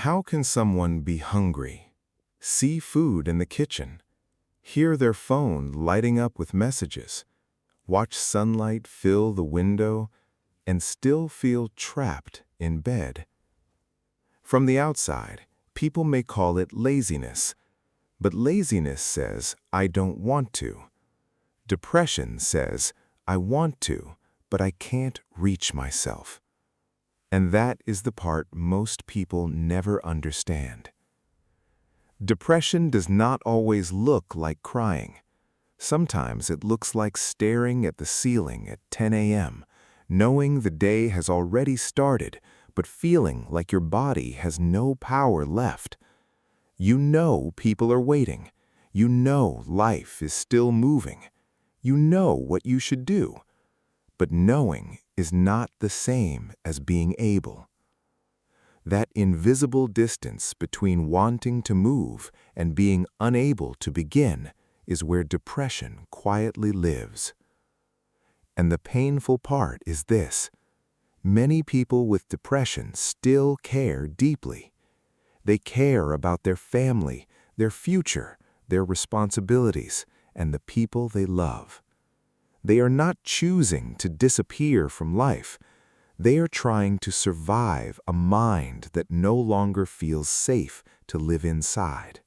How can someone be hungry, see food in the kitchen, hear their phone lighting up with messages, watch sunlight fill the window, and still feel trapped in bed? From the outside, people may call it laziness, but laziness says, I don't want to. Depression says, I want to, but I can't reach myself. And that is the part most people never understand. Depression does not always look like crying. Sometimes it looks like staring at the ceiling at 10 a.m., knowing the day has already started, but feeling like your body has no power left. You know people are waiting. You know life is still moving. You know what you should do. But knowing is not the same as being able. That invisible distance between wanting to move and being unable to begin is where depression quietly lives. And the painful part is this: many people with depression still care deeply. They care about their family, their future, their responsibilities, and the people they love. They are not choosing to disappear from life. They are trying to survive a mind that no longer feels safe to live inside.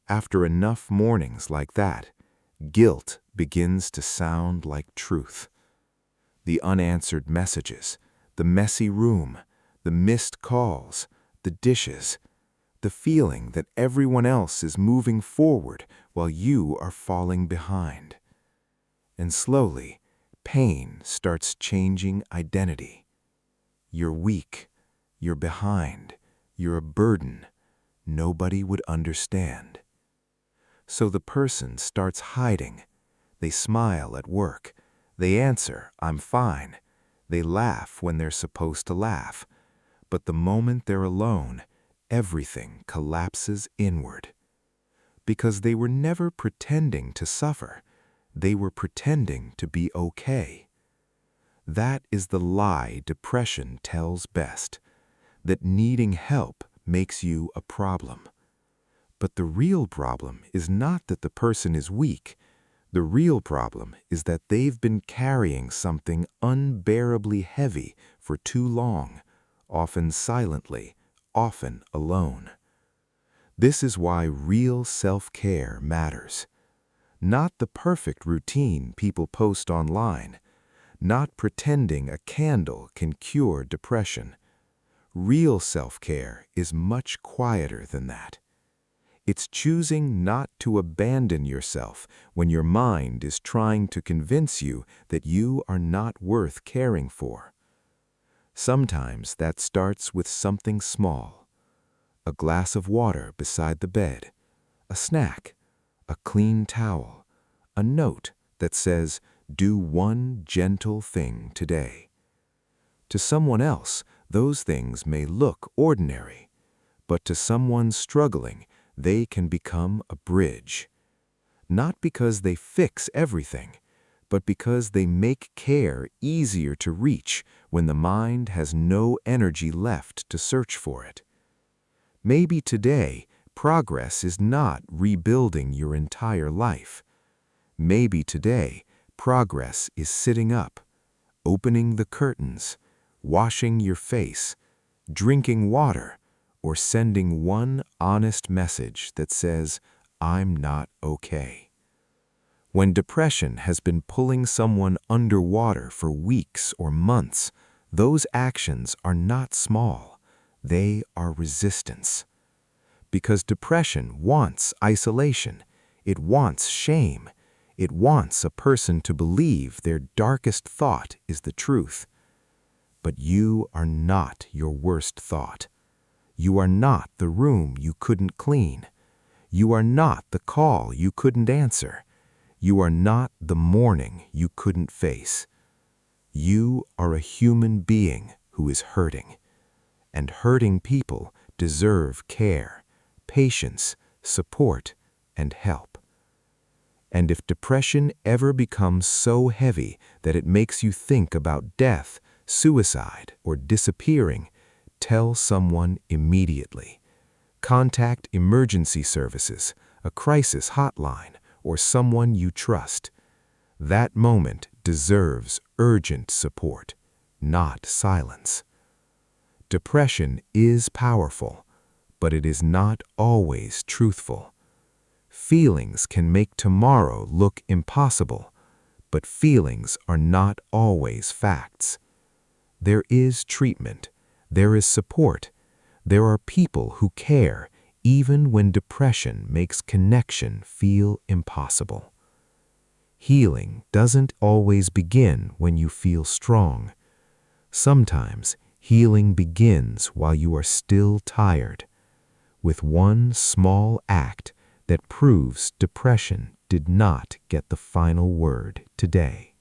After enough mornings like that, guilt begins to sound like truth. The unanswered messages, the messy room, the missed calls, the dishes, the feeling that everyone else is moving forward while you are falling behind. And slowly, pain starts changing identity. You're weak, you're behind, you're a burden. Nobody would understand. So the person starts hiding. They smile at work. They answer, I'm fine. They laugh when they're supposed to laugh. But the moment they're alone, everything collapses inward. Because they were never pretending to suffer. They were pretending to be okay. That is the lie depression tells best, that needing help makes you a problem. But the real problem is not that the person is weak. The real problem is that they've been carrying something unbearably heavy for too long, often silently, often alone. This is why real self-care matters. Not the perfect routine people post online, not pretending a candle can cure depression. Real self-care is much quieter than that. It's choosing not to abandon yourself when your mind is trying to convince you that you are not worth caring for. Sometimes that starts with something small: a glass of water beside the bed, a snack, a clean towel, a note that says, do one gentle thing today. To someone else, those things may look ordinary, but to someone struggling, they can become a bridge. Not because they fix everything, but because they make care easier to reach when the mind has no energy left to search for it. Maybe today, progress is not rebuilding your entire life. Maybe today, progress is sitting up, opening the curtains, washing your face, drinking water, or sending one honest message that says, I'm not okay. When depression has been pulling someone underwater for weeks or months, those actions are not small. They are resistance. Because depression wants isolation. It wants shame. It wants a person to believe their darkest thought is the truth. But you are not your worst thought. You are not the room you couldn't clean. You are not the call you couldn't answer. You are not the morning you couldn't face. You are a human being who is hurting. And hurting people deserve care, patience, support, and help. And if depression ever becomes so heavy that it makes you think about death, suicide, or disappearing, tell someone immediately. Contact emergency services, a crisis hotline, or someone you trust. That moment deserves urgent support, not silence. Depression is powerful, but it is not always truthful. Feelings can make tomorrow look impossible, but feelings are not always facts. There is treatment, there is support, there are people who care even when depression makes connection feel impossible. Healing doesn't always begin when you feel strong. Sometimes healing begins while you are still tired, with one small act that proves depression did not get the final word today.